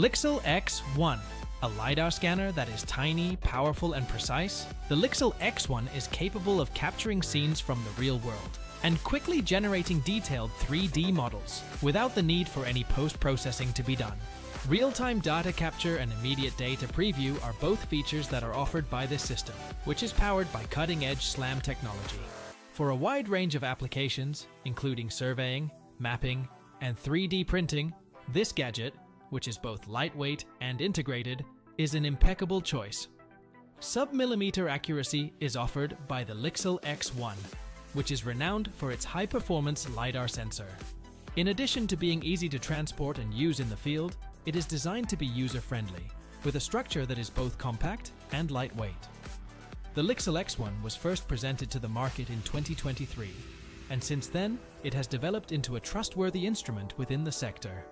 Lixel X1, a LiDAR scanner that is tiny, powerful, and precise. The Lixel X1 is capable of capturing scenes from the real world and quickly generating detailed 3D models without the need for any post-processing to be done. Real-time data capture and immediate data preview are both features that are offered by this system, which is powered by cutting-edge SLAM technology. For a wide range of applications, including surveying, mapping, and 3D printing, this gadget, which is both lightweight and integrated, is an impeccable choice. Sub-millimeter accuracy is offered by the Lixel X1, which is renowned for its high-performance LiDAR sensor. In addition to being easy to transport and use in the field, it is designed to be user-friendly, with a structure that is both compact and lightweight. The Lixel X1 was first presented to the market in 2023, and since then, it has developed into a trustworthy instrument within the sector.